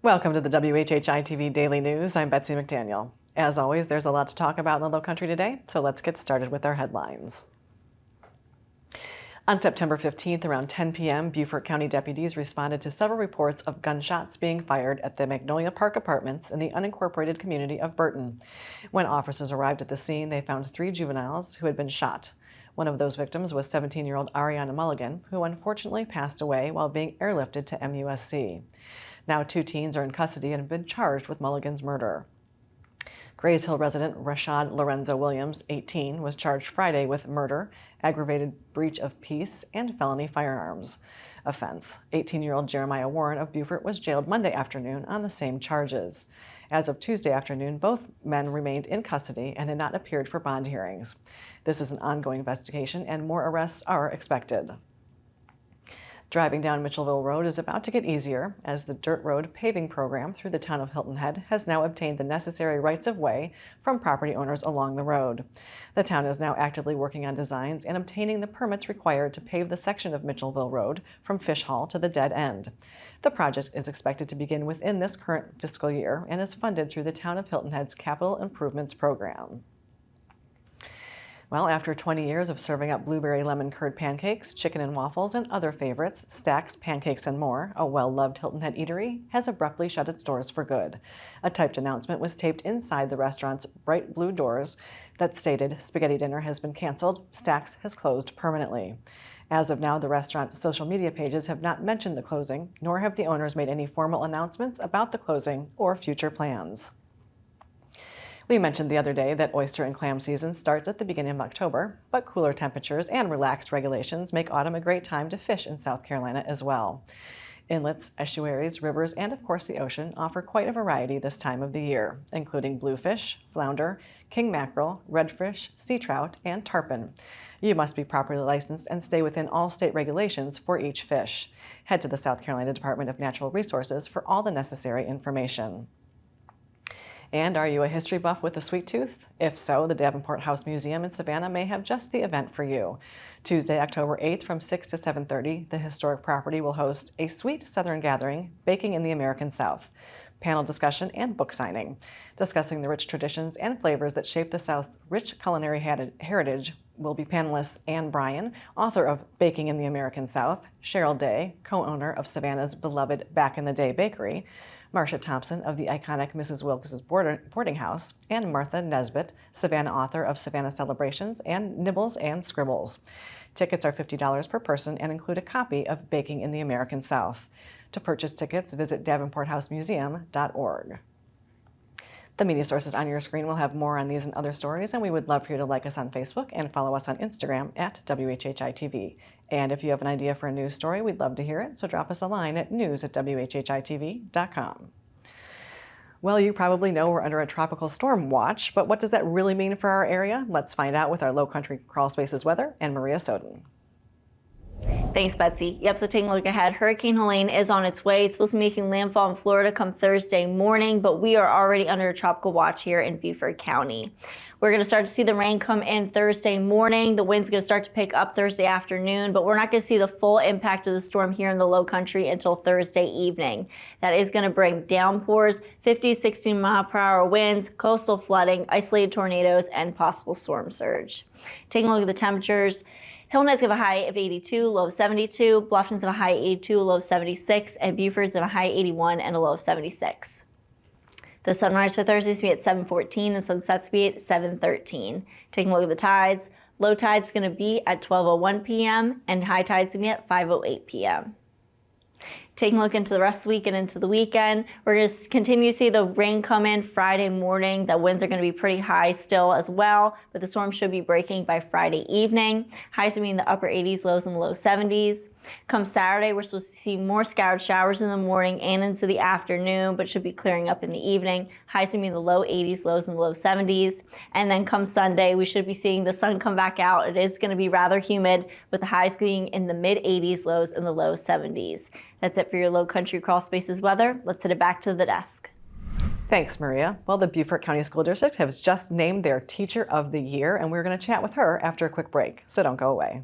Welcome to the WHHI-TV Daily News. I'm Betsy McDaniel. As always, there's a lot to talk about in the Lowcountry today, so let's get started with our headlines. On September 15th, around 10 p.m., Beaufort County deputies responded to several reports of gunshots being fired at the Magnolia Park Apartments in the unincorporated community of Burton. When officers arrived at the scene, they found 3 juveniles who had been shot. One of those victims was 17-year-old Ariana Mulligan, who unfortunately passed away while being airlifted to MUSC. Now 2 teens are in custody and have been charged with Mulligan's murder. Grays Hill resident Rashad Lorenzo Williams, 18, was charged Friday with murder, aggravated breach of peace, and felony firearms offense. 18-year-old Jeremiah Warren of Beaufort was jailed Monday afternoon on the same charges. As of Tuesday afternoon, both men remained in custody and had not appeared for bond hearings. This is an ongoing investigation, and more arrests are expected. Driving down Mitchellville Road is about to get easier as the dirt road paving program through the town of Hilton Head has now obtained the necessary rights-of-way from property owners along the road. The town is now actively working on designs and obtaining the permits required to pave the section of Mitchellville Road from Fish Hall to the dead end. The project is expected to begin within this current fiscal year and is funded through the town of Hilton Head's Capital Improvements Program. Well, after 20 years of serving up blueberry lemon curd pancakes, chicken and waffles, and other favorites, Stacks, Pancakes, and More, a well-loved Hilton Head eatery, has abruptly shut its doors for good. A typed announcement was taped inside the restaurant's bright blue doors that stated, "Spaghetti dinner has been canceled. Stacks has closed permanently." As of now, the restaurant's social media pages have not mentioned the closing, nor have the owners made any formal announcements about the closing or future plans. We mentioned the other day that oyster and clam season starts at the beginning of October, but cooler temperatures and relaxed regulations make autumn a great time to fish in South Carolina as well. Inlets, estuaries, rivers, and of course the ocean offer quite a variety this time of the year, including bluefish, flounder, king mackerel, redfish, sea trout, and tarpon. You must be properly licensed and stay within all state regulations for each fish. Head to the South Carolina Department of Natural Resources for all the necessary information. And are you a history buff with a sweet tooth? If so, the Davenport House Museum in Savannah may have just the event for you. Tuesday, October 8th from 6 to 7:30, the historic property will host a sweet Southern gathering, Baking in the American South, panel discussion, and book signing. Discussing the rich traditions and flavors that shape the South's rich culinary heritage will be panelists Ann Bryan, author of Baking in the American South, Cheryl Day, co-owner of Savannah's beloved Back in the Day Bakery, Marcia Thompson of the iconic Mrs. Wilkes' Boarding House, and Martha Nesbitt, Savannah author of Savannah Celebrations and Nibbles and Scribbles. Tickets are $50 per person and include a copy of Baking in the American South. To purchase tickets, visit davenporthousemuseum.org. The media sources on your screen will have more on these and other stories, and we would love for you to like us on Facebook and follow us on Instagram at WHHI-TV. And if you have an idea for a news story, we'd love to hear it, so drop us a line at news@WHHITV.com. Well, you probably know we're under a tropical storm watch, but what does that really mean for our area? Let's find out with our Lowcountry Crawl Spaces weather and Maria Soden. Thanks, Betsy. Yep, so taking a look ahead, Hurricane Helene is on its way. It's supposed to be making landfall in Florida come Thursday morning, but we are already under a tropical watch here in Beaufort County. We're going to start to see the rain come in Thursday morning. The wind's going to start to pick up Thursday afternoon, but we're not going to see the full impact of the storm here in the Lowcountry until Thursday evening. That is going to bring downpours, 50 to 60 mile per hour winds, coastal flooding, isolated tornadoes, and possible storm surge. Taking a look at the temperatures, Hilton's have a high of 82, low of 72. Bluffton's have a high of 82, low of 76. And Beaufort's have a high of 81 and a low of 76. The sunrise for Thursday is going to be at 7:14 and sunset's going to be at 7:13. Taking a look at the tides, low tide's going to be at 12:01 p.m. and high tide's going to be at 5:08 p.m. Taking a look into the rest of the week and into the weekend, we're going to continue to see the rain come in Friday morning. The winds are going to be pretty high still as well, but the storm should be breaking by Friday evening. Highs will be in the upper 80s, lows in the low 70s. Come Saturday, we're supposed to see more scattered showers in the morning and into the afternoon, but should be clearing up in the evening. Highs will be in the low 80s, lows in the low 70s. And then come Sunday, we should be seeing the sun come back out. It is going to be rather humid, with the highs being in the mid 80s, lows in the low 70s. That's it for your Lowcountry Crawl Spaces weather. Let's head it back to the desk. Thanks, Maria. Well, the Beaufort County School District has just named their Teacher of the Year, and we're going to chat with her after a quick break, so don't go away.